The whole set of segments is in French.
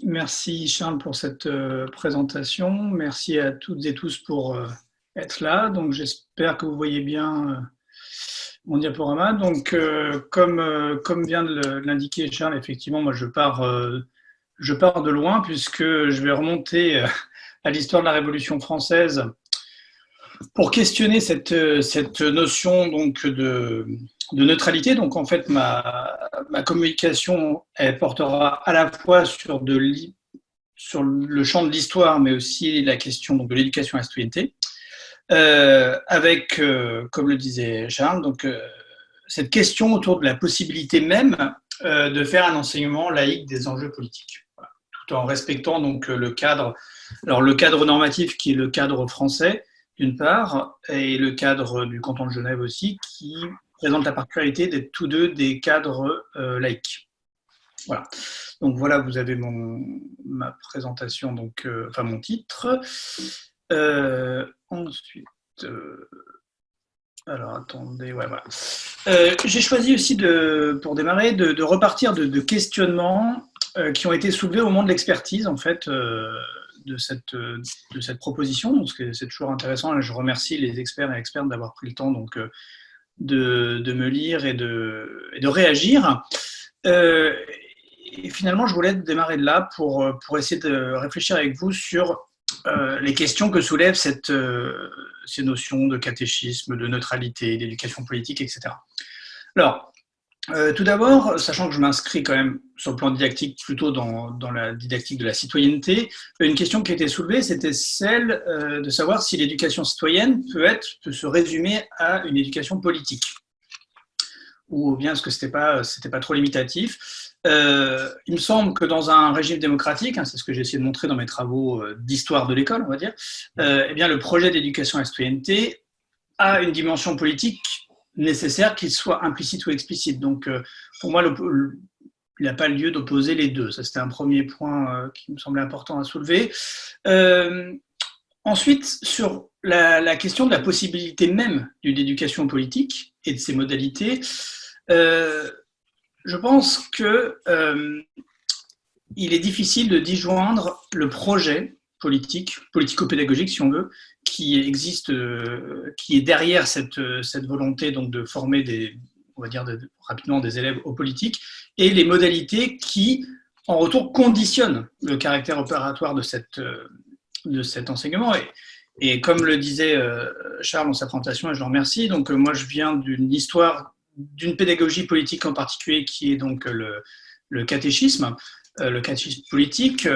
Merci Charles pour cette présentation. Merci à toutes et tous pour être là. Donc j'espère que vous voyez bien mon diaporama. Donc comme vient de l'indiquer Charles, effectivement, moi je pars de loin puisque je vais remonter à l'histoire de la Révolution française pour questionner cette notion donc de neutralité. Donc en fait, ma communication, elle portera à la fois sur le champ de l'histoire, mais aussi la question donc, de l'éducation à la citoyenneté, avec, comme le disait Charles, donc, cette question autour de la possibilité même de faire un enseignement laïque des enjeux politiques, voilà, tout en respectant donc le cadre normatif qui est le cadre français d'une part, et le cadre du canton de Genève aussi, qui présente la particularité d'être tous deux des cadres laïques. Voilà. Donc voilà, vous avez ma présentation, donc, enfin mon titre. Ensuite, alors attendez, ouais, voilà. J'ai choisi aussi pour démarrer de repartir de questionnements qui ont été soulevés au moment de l'expertise en fait de cette proposition. Donc c'est toujours intéressant. Je remercie les experts et expertes d'avoir pris le temps donc de me lire et de réagir. Et finalement, je voulais démarrer de là pour essayer de réfléchir avec vous sur les questions que soulèvent ces notions de catéchisme, de neutralité, d'éducation politique, etc. Alors, tout d'abord, sachant que je m'inscris quand même sur le plan didactique plutôt dans la didactique de la citoyenneté, une question qui a été soulevée, c'était celle de savoir si l'éducation citoyenne peut se résumer à une éducation politique, ou bien est-ce que c'était pas trop limitatif. Il me semble que dans un régime démocratique, c'est ce que j'ai essayé de montrer dans mes travaux d'histoire de l'école, on va dire, eh bien le projet d'éducation à la citoyenneté a une dimension politique nécessaire, qu'il soit implicite ou explicite. Donc, pour moi, il n'a pas lieu d'opposer les deux. Ça, c'était un premier point qui me semblait important à soulever. Ensuite, sur la question de la possibilité même d'une éducation politique et de ses modalités, je pense que il est difficile de disjoindre le projet politique, politico-pédagogique si on veut, qui existe, qui est derrière cette volonté donc de former on va dire rapidement des élèves aux politiques, et les modalités qui, en retour, conditionnent le caractère opératoire de cet enseignement. Et comme le disait Charles dans sa présentation, et je le remercie, donc moi je viens d'une histoire d'une pédagogie politique en particulier qui est donc le catéchisme politique,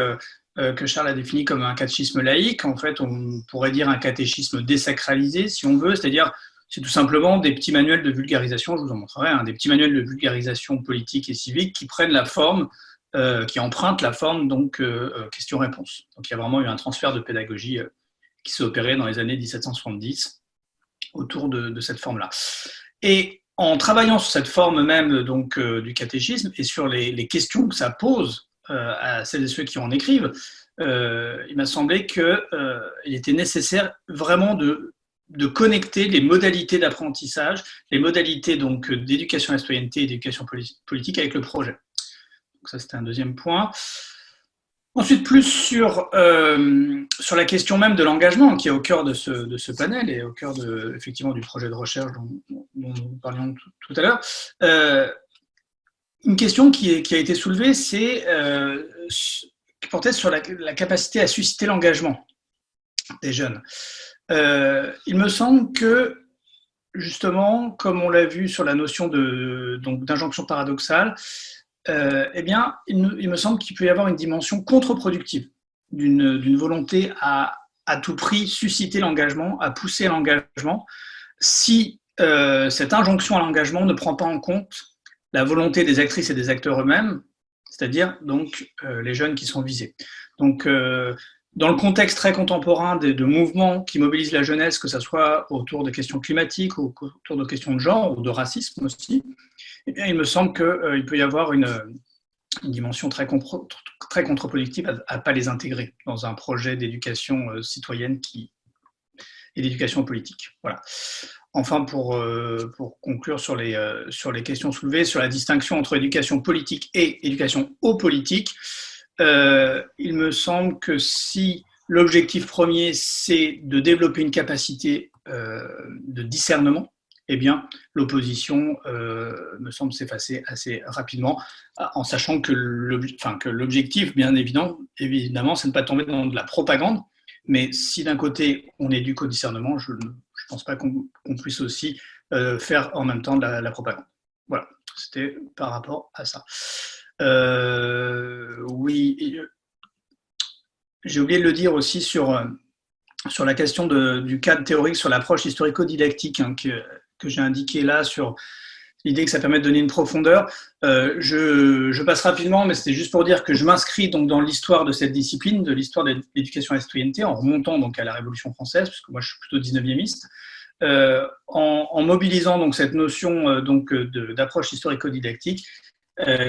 que Charles a défini comme un catéchisme laïque. En fait, on pourrait dire un catéchisme désacralisé, si on veut, c'est-à-dire c'est tout simplement des petits manuels de vulgarisation, je vous en montrerai, des petits manuels de vulgarisation politique et civique qui prennent la forme, qui empruntent la forme donc question-réponse. Donc il y a vraiment eu un transfert de pédagogie qui s'est opéré dans les années 1770 autour de cette forme-là. Et en travaillant sur cette forme même donc du catéchisme et sur les questions que ça pose à celles et ceux qui en écrivent, il m'a semblé qu'il était nécessaire vraiment de connecter les modalités d'apprentissage, les modalités donc d'éducation à la citoyenneté et d'éducation politique avec le projet. Donc ça, c'était un deuxième point. Ensuite, plus sur la question même de l'engagement qui est au cœur de ce panel et au cœur effectivement du projet de recherche dont nous parlions tout à l'heure. Une question qui a été soulevée, c'est qui portait sur la capacité à susciter l'engagement des jeunes. Il me semble que, justement, comme on l'a vu sur la notion d'injonction paradoxale, eh bien, il me semble qu'il peut y avoir une dimension contre-productive d'une volonté à tout prix susciter l'engagement, à pousser l'engagement, si cette injonction à l'engagement ne prend pas en compte la volonté des actrices et des acteurs eux-mêmes, c'est-à-dire donc les jeunes qui sont visés. Donc, dans le contexte très contemporain de mouvements qui mobilisent la jeunesse, que ce soit autour de questions climatiques ou autour de questions de genre ou de racisme aussi, eh bien, il me semble qu'il peut y avoir une dimension très contre-productive à ne pas les intégrer dans un projet d'éducation citoyenne et d'éducation politique. Voilà. Enfin, pour conclure sur les questions soulevées, sur la distinction entre éducation politique et éducation aux politiques, il me semble que si l'objectif premier, c'est de développer une capacité de discernement, eh bien, l'opposition me semble s'effacer assez rapidement, en sachant que l'objectif, bien évidemment, c'est de ne pas tomber dans de la propagande. Mais si d'un côté, on éduque au discernement, je ne pense pas qu'on puisse aussi faire en même temps de la propagande. Voilà, c'était par rapport à ça. Oui, j'ai oublié de le dire aussi sur la question du cadre théorique, sur l'approche historico-didactique que j'ai indiqué là, sur l'idée que ça permet de donner une profondeur. Je passe rapidement, mais c'était juste pour dire que je m'inscris donc dans l'histoire de cette discipline, de l'histoire de l'éducation à la citoyenneté, en remontant donc à la Révolution française, puisque moi je suis plutôt 19e-iste, en mobilisant donc cette notion d'approche historico-didactique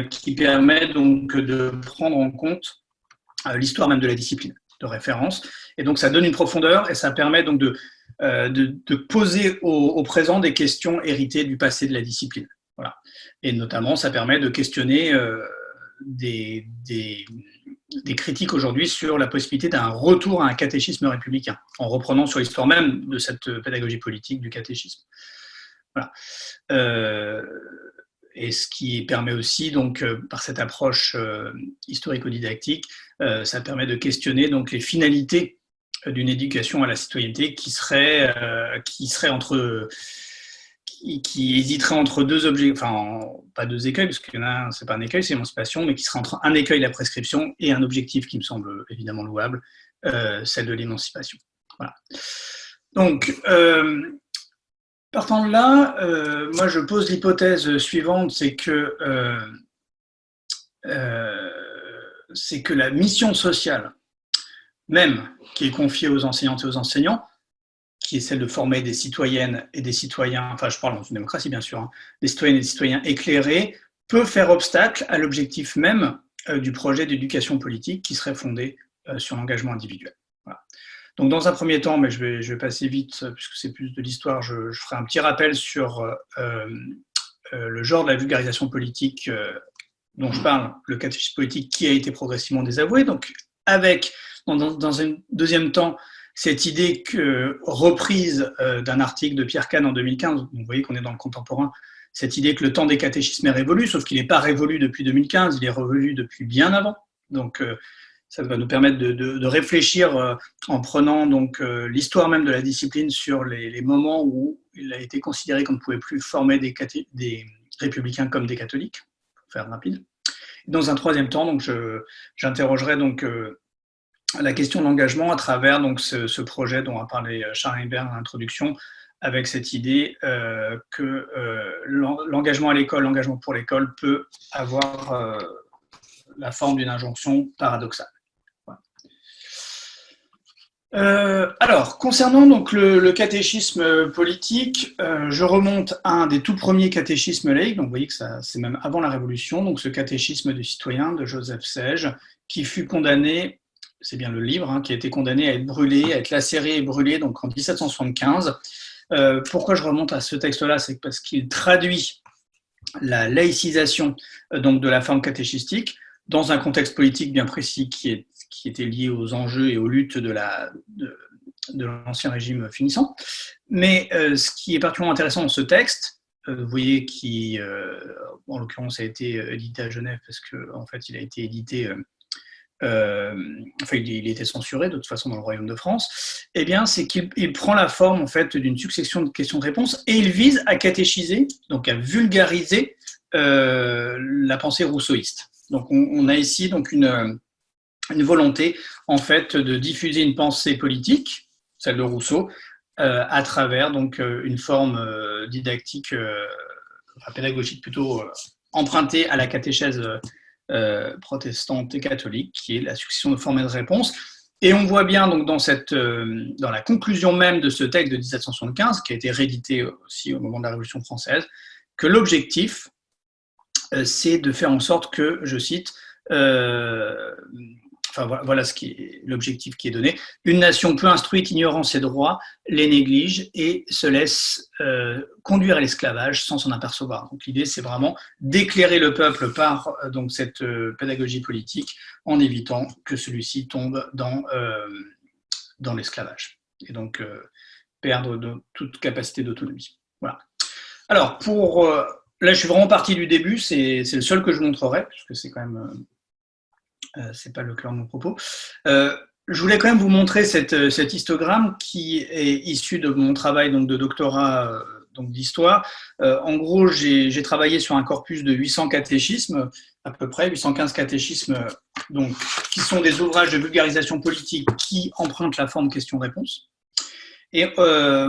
qui permet donc de prendre en compte l'histoire même de la discipline de référence. Et donc, ça donne une profondeur et ça permet donc de poser au présent des questions héritées du passé de la discipline. Voilà. Et notamment, ça permet de questionner des critiques aujourd'hui sur la possibilité d'un retour à un catéchisme républicain, en reprenant sur l'histoire même de cette pédagogie politique du catéchisme. Voilà. Et ce qui permet aussi, donc, par cette approche historico-didactique, ça permet de questionner donc, les finalités d'une éducation à la citoyenneté qui hésiterait entre deux objets, enfin, pas deux écueils, parce que là, c'est pas un écueil, c'est l'émancipation, mais qui serait entre un écueil, la prescription, et un objectif qui me semble évidemment louable, celle de l'émancipation. Voilà. Donc, partant de là, moi je pose l'hypothèse suivante, c'est que la mission sociale même qui est confiée aux enseignantes et aux enseignants, qui est celle de former des citoyennes et des citoyens, enfin je parle dans une démocratie bien sûr, des citoyennes et des citoyens éclairés, peut faire obstacle à l'objectif même du projet d'éducation politique qui serait fondé sur l'engagement individuel. Voilà. Donc dans un premier temps, mais je vais passer vite puisque c'est plus de l'histoire, je ferai un petit rappel sur le genre de la vulgarisation politique dont je parle, le catéchisme politique qui a été progressivement désavoué, donc avec, dans un deuxième temps, cette idée reprise d'un article de Pierre Kahn en 2015, vous voyez qu'on est dans le contemporain, cette idée que le temps des catéchismes est révolu, sauf qu'il n'est pas révolu depuis 2015, il est révolu depuis bien avant. Donc ça va nous permettre de réfléchir en prenant donc l'histoire même de la discipline sur les moments où il a été considéré qu'on ne pouvait plus former des républicains comme des catholiques, pour faire rapide. Dans un troisième temps, donc j'interrogerai donc la question de l'engagement à travers donc ce projet dont a parlé Charles Hébert à l'introduction, avec cette idée que l'engagement à l'école, l'engagement pour l'école peut avoir la forme d'une injonction paradoxale. Alors, concernant donc le catéchisme politique, je remonte à un des tout premiers catéchismes laïques, donc vous voyez que c'est même avant la Révolution, donc ce catéchisme du citoyen de Joseph Sage, qui fut condamné, c'est bien le livre, qui a été condamné à être brûlé, à être lacéré et brûlé donc en 1775. Pourquoi je remonte à ce texte-là? C'est parce qu'il traduit la laïcisation donc de la forme catéchistique dans un contexte politique bien précis qui était lié aux enjeux et aux luttes de l'ancien régime finissant. Mais ce qui est particulièrement intéressant dans ce texte, vous voyez qui, en l'occurrence, a été édité à Genève parce qu'en fait, il a été édité, il était censuré de toute façon dans le Royaume de France, eh bien, c'est qu'il prend la forme en fait d'une succession de questions-réponses et il vise à catéchiser, donc à vulgariser la pensée rousseauiste. Donc, on a ici donc une volonté en fait de diffuser une pensée politique, celle de Rousseau, à travers donc une forme didactique, pédagogique plutôt empruntée à la catéchèse protestante et catholique, qui est la succession de formes et de réponses. Et on voit bien donc dans la conclusion même de ce texte de 1775, qui a été réédité aussi au moment de la Révolution française, que l'objectif, c'est de faire en sorte que, je cite, enfin voilà ce qui est l'objectif qui est donné. Une nation peu instruite, ignorant ses droits, les néglige et se laisse conduire à l'esclavage sans s'en apercevoir. Donc l'idée, c'est vraiment d'éclairer le peuple par donc cette pédagogie politique en évitant que celui-ci tombe dans l'esclavage et donc perdre toute capacité d'autonomie. Voilà. Alors là, je suis vraiment parti du début. C'est le seul que je montrerai puisque c'est quand même c'est pas le cœur de mon propos. Je voulais quand même vous montrer cet histogramme qui est issu de mon travail donc, de doctorat donc, d'histoire. En gros, j'ai travaillé sur un corpus de 800 catéchismes, à peu près, 815 catéchismes, donc, qui sont des ouvrages de vulgarisation politique qui empruntent la forme question-réponse. Et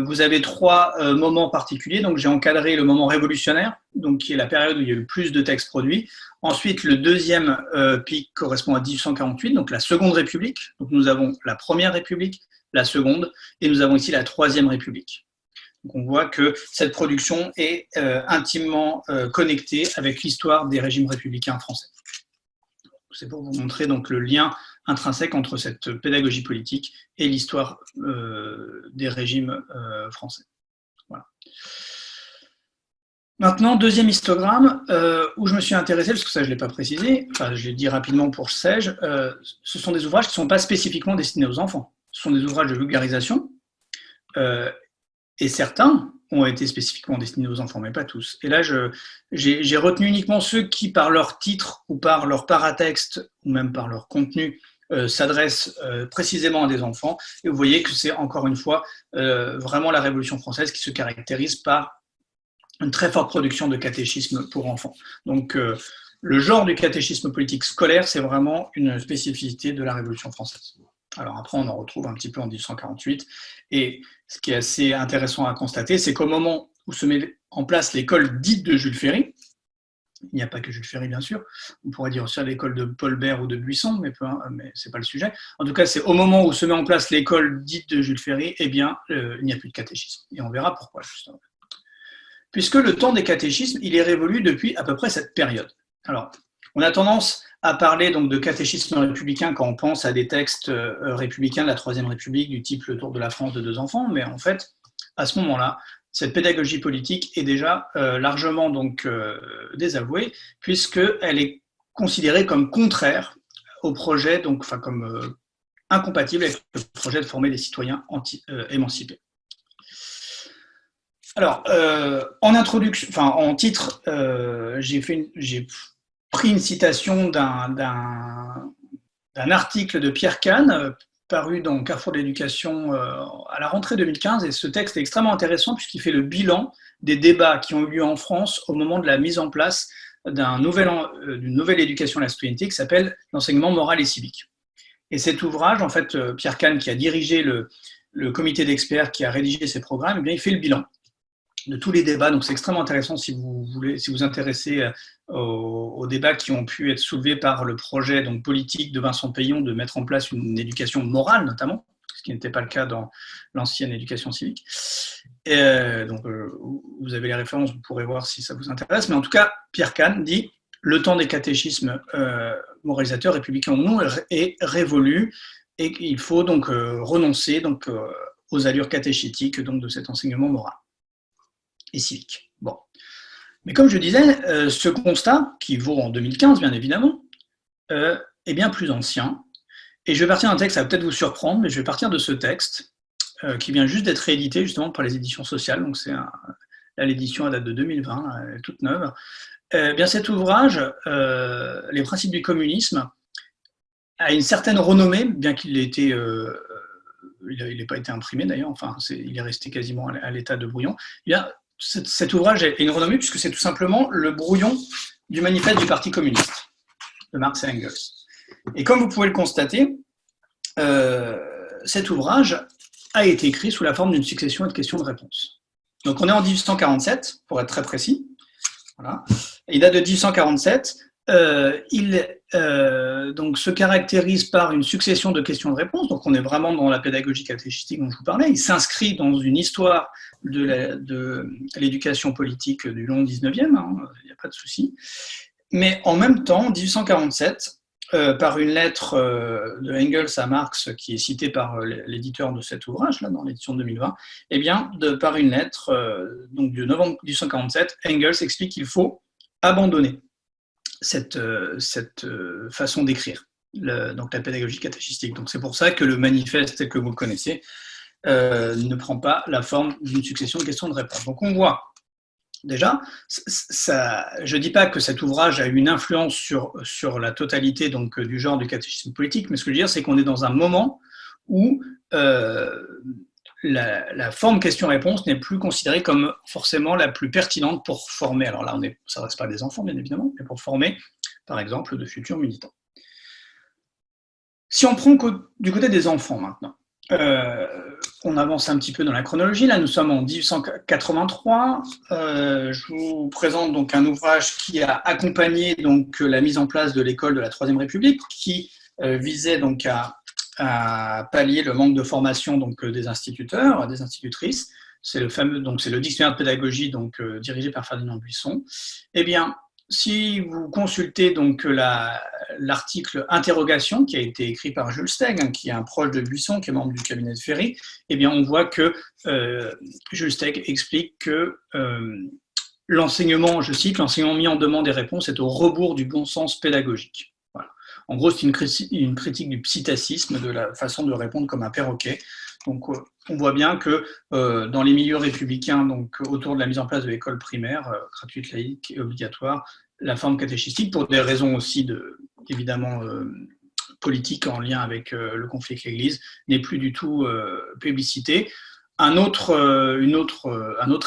vous avez 3 moments particuliers. Donc, j'ai encadré le moment révolutionnaire, donc, qui est la période où il y a eu le plus de textes produits. Ensuite, le deuxième pic correspond à 1848, donc la Seconde République. Donc, nous avons la Première République, la Seconde, et nous avons ici la Troisième République. Donc, on voit que cette production est intimement connectée avec l'histoire des régimes républicains français. C'est pour vous montrer donc, le lien intrinsèque entre cette pédagogie politique et l'histoire des régimes français. Voilà. Maintenant, deuxième histogramme, où je me suis intéressé, parce que ça je ne l'ai pas précisé, enfin je l'ai dit rapidement pour SEJ, ce sont des ouvrages qui ne sont pas spécifiquement destinés aux enfants. Ce sont des ouvrages de vulgarisation, et certains ont été spécifiquement destinés aux enfants, mais pas tous. Et là, j'ai retenu uniquement ceux qui, par leur titre ou par leur paratexte, ou même par leur contenu, s'adressent précisément à des enfants. Et vous voyez que c'est encore une fois vraiment la Révolution française qui se caractérise par une très forte production de catéchisme pour enfants. Donc, le genre du catéchisme politique scolaire, c'est vraiment une spécificité de la Révolution française. Alors après, on en retrouve un petit peu en 1848. Et ce qui est assez intéressant à constater, c'est qu'au moment où se met en place l'école dite de Jules Ferry, il n'y a pas que Jules Ferry, bien sûr, on pourrait dire aussi à l'école de Paul Bert ou de Buisson, mais ce n'est pas le sujet. En tout cas, c'est au moment où se met en place l'école dite de Jules Ferry, eh bien, il n'y a plus de catéchisme. Et on verra pourquoi, justement. Puisque le temps des catéchismes, il est révolu depuis à peu près cette période. Alors, on a tendance à parler donc de catéchisme républicain quand on pense à des textes républicains de la Troisième République, du type Le Tour de la France de 2 enfants, mais en fait, à ce moment-là, cette pédagogie politique est déjà largement donc, désavouée, puisqu'elle est considérée comme contraire au projet, donc, enfin, comme incompatible avec le projet de former des citoyens émancipés. Alors, en introduction, enfin en titre, j'ai pris une citation d'un article de Pierre Kahn, paru dans Carrefour de l'éducation à la rentrée 2015, et ce texte est extrêmement intéressant puisqu'il fait le bilan des débats qui ont eu lieu en France au moment de la mise en place d'une nouvelle éducation à la citoyenneté qui s'appelle l'enseignement moral et civique. Et cet ouvrage, en fait, Pierre Kahn, qui a dirigé le comité d'experts qui a rédigé ces programmes, eh bien, il fait le bilan de tous les débats. Donc c'est extrêmement intéressant si vous vous intéressez aux débats qui ont pu être soulevés par le projet donc, politique de Vincent Peillon de mettre en place une éducation morale notamment, ce qui n'était pas le cas dans l'ancienne éducation civique. Donc vous avez les références, vous pourrez voir si ça vous intéresse. Mais en tout cas, Pierre Kahn dit « Le temps des catéchismes moralisateurs républicains ou non est révolu et il faut donc renoncer donc, aux allures catéchétiques donc, de cet enseignement moral et civique. » Bon. Mais comme je disais, ce constat, qui vaut en 2015 bien évidemment, est bien plus ancien. Et je vais partir d'un texte, ça va peut-être vous surprendre, mais je vais partir de ce texte qui vient juste d'être réédité justement par les éditions sociales. Donc c'est là l'édition à date de 2020, elle est toute neuve. Bien cet ouvrage, Les principes du communisme, a une certaine renommée, bien qu'il ait été il n'ait pas été imprimé d'ailleurs, enfin il est resté quasiment à l'état de brouillon. Eh bien, cet ouvrage a une renommée puisque c'est tout simplement le brouillon du manifeste du Parti communiste de Marx et Engels. Et comme vous pouvez le constater, cet ouvrage a été écrit sous la forme d'une succession de questions et de réponses. Donc on est en 1847, pour être très précis. Voilà. Il date de 1847. Il donc, se caractérise par une succession de questions et de réponses. Donc on est vraiment dans la pédagogie catéchistique dont je vous parlais. Il s'inscrit dans une histoire de l'éducation politique du long 19e, il n'y a pas de souci. Mais en même temps, en 1847, par une lettre de Engels à Marx, qui est citée par l'éditeur de cet ouvrage, là, dans l'édition de 2020, eh bien, par une lettre donc de novembre 1847, Engels explique qu'il faut abandonner cette façon d'écrire, donc la pédagogie catéchistique. Donc c'est pour ça que le manifeste tel que vous le connaissez ne prend pas la forme d'une succession de questions et de réponses. Donc on voit déjà, je ne dis pas que cet ouvrage a eu une influence sur la totalité donc, du genre du catéchisme politique, mais ce que je veux dire, c'est qu'on est dans un moment où la forme question-réponse n'est plus considérée comme forcément la plus pertinente pour former. Alors là, ça ne s'adresse pas à des enfants, bien évidemment, mais pour former, par exemple, de futurs militants. Si on prend du côté des enfants maintenant, on avance un petit peu dans la chronologie. Là, nous sommes en 1883. Je vous présente donc un ouvrage qui a accompagné donc la mise en place de l'école de la Troisième République, qui visait donc à pallier le manque de formation donc des instituteurs, des institutrices. C'est le dictionnaire de pédagogie donc dirigé par Ferdinand Buisson. Eh bien, si vous consultez donc l'article Interrogation qui a été écrit par Jules Steg, qui est un proche de Buisson, qui est membre du cabinet de Ferry, eh bien on voit que Jules Steg explique que l'enseignement, je cite, l'enseignement mis en demande et réponse est au rebours du bon sens pédagogique. Voilà. En gros, c'est une critique du psittacisme, de la façon de répondre comme un perroquet. Donc, on voit bien que dans les milieux républicains, donc autour de la mise en place de l'école primaire, gratuite, laïque et obligatoire, la forme catéchistique, pour des raisons aussi évidemment politiques en lien avec le conflit avec l'Église, n'est plus du tout publicité. Un autre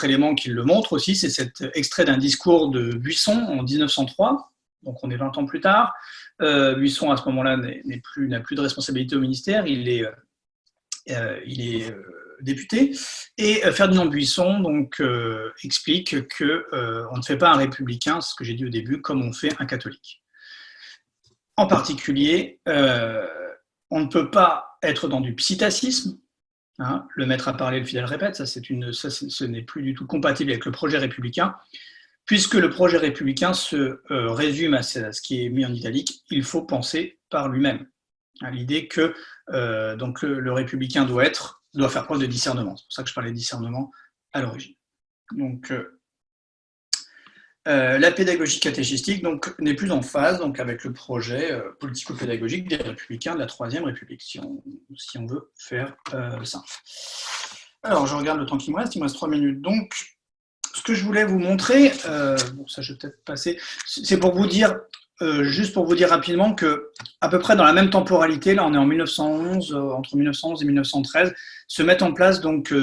élément qui le montre aussi, c'est cet extrait d'un discours de Buisson en 1903, donc on est 20 ans plus tard. Buisson, à ce moment-là, n'a plus de responsabilité au ministère, il est député, et Ferdinand Buisson donc, explique qu'on ne fait pas un républicain, ce que j'ai dit au début, comme on fait un catholique. En particulier, on ne peut pas être dans du psittacisme, hein, le maître a parlé, le fidèle répète, ce n'est plus du tout compatible avec le projet républicain, puisque le projet républicain se résume à ce qui est mis en italique, il faut penser par lui-même. L'idée que donc le républicain doit faire preuve de discernement. C'est pour ça que je parlais de discernement à l'origine. Donc, la pédagogie catéchistique n'est plus en phase donc, avec le projet politico-pédagogique des républicains de la Troisième République, si on veut faire simple. Alors, je regarde le temps qui me reste, il me reste 3 minutes. Donc, ce que je voulais vous montrer, bon, ça je vais peut-être passer, c'est pour vous dire, juste pour vous dire rapidement que à peu près dans la même temporalité, là on est en 1911, entre 1911 et 1913, se mettent en place donc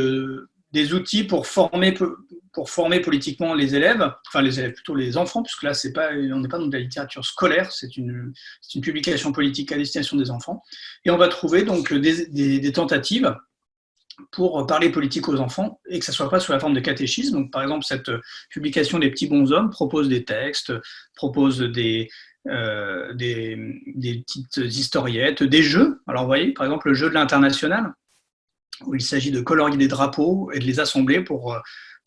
des outils pour former politiquement les élèves, enfin les élèves plutôt les enfants, puisque là on n'est pas dans de la littérature scolaire, c'est une publication politique à destination des enfants, et on va trouver donc des tentatives pour parler politique aux enfants et que ça ne soit pas sous la forme de catéchisme. Donc, par exemple, cette publication des petits bonshommes propose des textes, propose des petites historiettes, des jeux. Alors, vous voyez, par exemple, le jeu de l'international, où il s'agit de colorier des drapeaux et de les assembler pour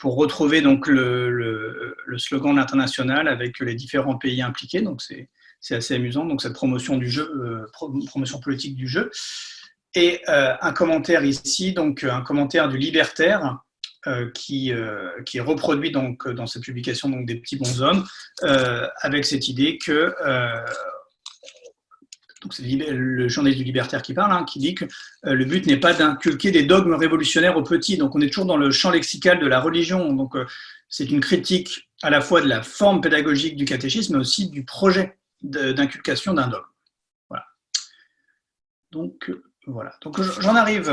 retrouver donc le slogan de l'international avec les différents pays impliqués. Donc, c'est assez amusant. Donc, cette promotion du jeu, promotion politique du jeu. Et un commentaire ici, donc un commentaire du Libertaire qui est reproduit donc dans cette publication donc des petits bonshommes avec cette idée que donc c'est le journaliste du Libertaire qui parle, qui dit que le but n'est pas d'inculquer des dogmes révolutionnaires aux petits. Donc on est toujours dans le champ lexical de la religion. Donc c'est une critique à la fois de la forme pédagogique du catéchisme, mais aussi du projet d'inculcation d'un dogme. Voilà. Donc voilà. Donc j'en arrive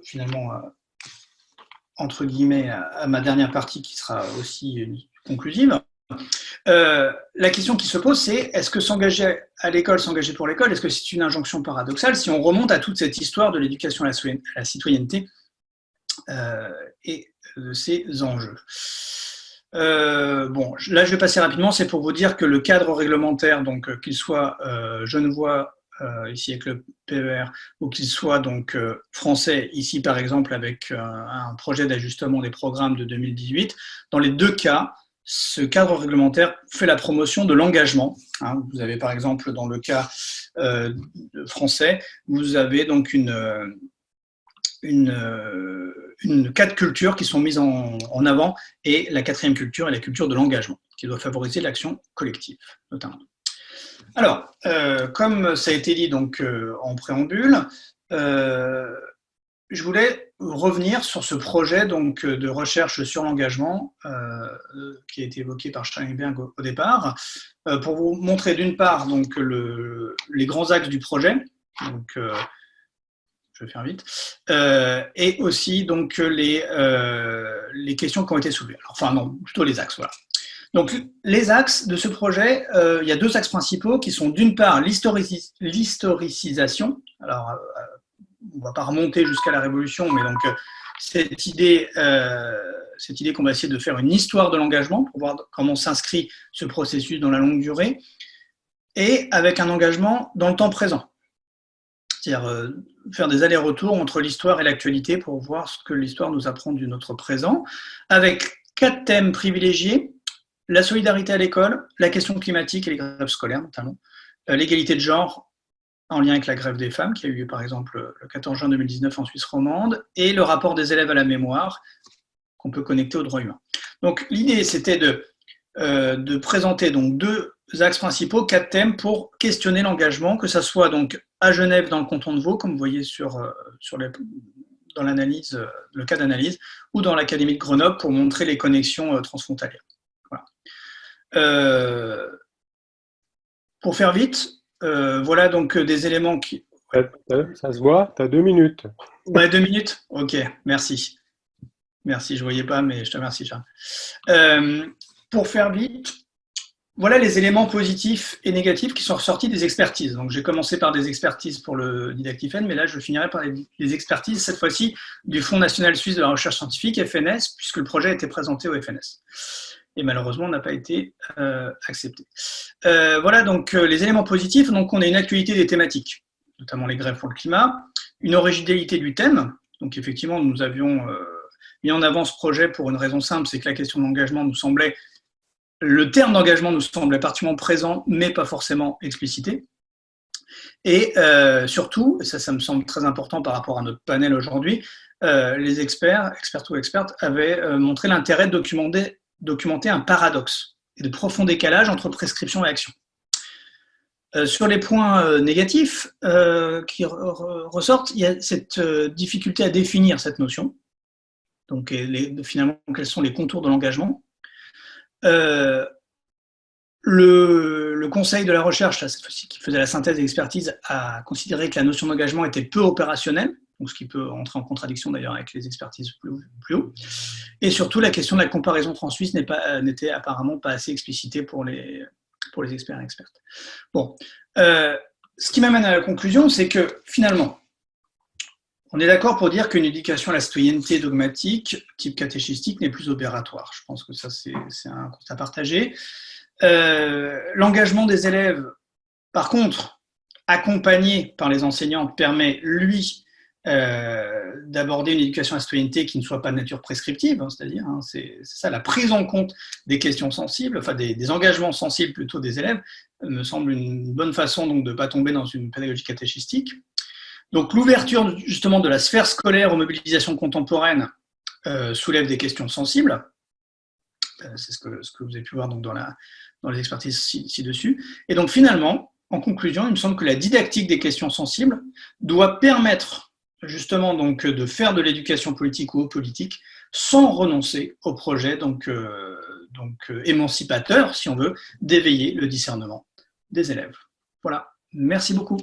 finalement entre guillemets à ma dernière partie qui sera aussi conclusive. La question qui se pose, c'est est-ce que s'engager à l'école, s'engager pour l'école, est-ce que c'est une injonction paradoxale si on remonte à toute cette histoire de l'éducation à la citoyenneté et de ses enjeux. Bon, là je vais passer rapidement, c'est pour vous dire que le cadre réglementaire, donc qu'il soit genevois ici avec le PER, ou qu'il soit donc français ici par exemple avec un projet d'ajustement des programmes de 2018, dans les deux cas, ce cadre réglementaire fait la promotion de l'engagement. Vous avez par exemple dans le cas français, vous avez donc quatre cultures qui sont mises en avant, et la quatrième culture est la culture de l'engagement, qui doit favoriser l'action collective, notamment. Alors, comme ça a été dit donc, en préambule, je voulais revenir sur ce projet donc, de recherche sur l'engagement qui a été évoqué par Steinberg au départ, pour vous montrer d'une part donc, les grands axes du projet, donc, je vais faire vite, et aussi donc, les questions qui ont été soulevées. Enfin non, plutôt les axes, voilà. Donc, les axes de ce projet, il y a deux axes principaux qui sont d'une part l'historicisation. Alors, on ne va pas remonter jusqu'à la Révolution, mais donc cette idée qu'on va essayer de faire une histoire de l'engagement pour voir comment s'inscrit ce processus dans la longue durée, et avec un engagement dans le temps présent. C'est-à-dire faire des allers-retours entre l'histoire et l'actualité pour voir ce que l'histoire nous apprend du notre présent, avec 4 thèmes privilégiés: la solidarité à l'école, la question climatique et les grèves scolaires notamment, l'égalité de genre en lien avec la grève des femmes qui a eu lieu par exemple le 14 juin 2019 en Suisse romande, et le rapport des élèves à la mémoire qu'on peut connecter aux droits humains. Donc l'idée c'était de présenter donc 2 axes principaux, 4 thèmes pour questionner l'engagement, que ça soit donc à Genève dans le canton de Vaud, comme vous voyez dans l'analyse, le cas d'analyse, ou dans l'Académie de Grenoble pour montrer les connexions transfrontalières. Voilà. Pour faire vite, voilà donc des éléments qui... Ça se voit, tu as 2 minutes. Ouais, 2 minutes. Ok, merci. Merci, je ne voyais pas, mais je te remercie, Charles. Pour faire vite, voilà les éléments positifs et négatifs qui sont ressortis des expertises. Donc, j'ai commencé par des expertises pour le Didactifène, mais là, je finirai par les expertises, cette fois-ci, du Fonds national suisse de la recherche scientifique, FNS, puisque le projet a été présenté au FNS. Et malheureusement, n'a pas été accepté. Voilà donc les éléments positifs. Donc, on a une actualité des thématiques, notamment les grèves pour le climat, une originalité du thème. Donc, effectivement, nous avions mis en avant ce projet pour une raison simple, c'est que la question d'engagement nous semblait... Le terme d'engagement nous semblait particulièrement présent, mais pas forcément explicité. Et surtout, et ça me semble très important par rapport à notre panel aujourd'hui, les experts ou expertes, avaient montré l'intérêt de documenter un paradoxe et de profond décalage entre prescription et action. Sur les points négatifs qui ressortent, il y a cette difficulté à définir cette notion. Donc, finalement, quels sont les contours de l'engagement. Le conseil de la recherche, là, cette fois-ci, qui faisait la synthèse et l'expertise, a considéré que la notion d'engagement était peu opérationnelle, donc ce qui peut entrer en contradiction d'ailleurs avec les expertises plus haut. Et surtout, la question de la comparaison France-Suisse n'était apparemment pas assez explicitée pour les experts et expertes. Bon, ce qui m'amène à la conclusion, c'est que finalement, on est d'accord pour dire qu'une éducation à la citoyenneté dogmatique, type catéchistique, n'est plus opératoire. Je pense que ça, c'est un constat partagé. L'engagement des élèves, par contre, accompagné par les enseignants, permet, lui, d'aborder une éducation à la citoyenneté qui ne soit pas de nature prescriptive, hein, c'est-à-dire, hein, c'est ça, la prise en compte des questions sensibles, enfin des engagements sensibles plutôt des élèves, me semble une bonne façon donc, de ne pas tomber dans une pédagogie catéchistique. Donc l'ouverture justement de la sphère scolaire aux mobilisations contemporaines soulève des questions sensibles. C'est ce que vous avez pu voir donc, dans les expertises ci-dessus. Et donc finalement, en conclusion, il me semble que la didactique des questions sensibles doit permettre justement donc, de faire de l'éducation politique ou politique sans renoncer au projet donc émancipateur, si on veut, d'éveiller le discernement des élèves. Voilà, merci beaucoup.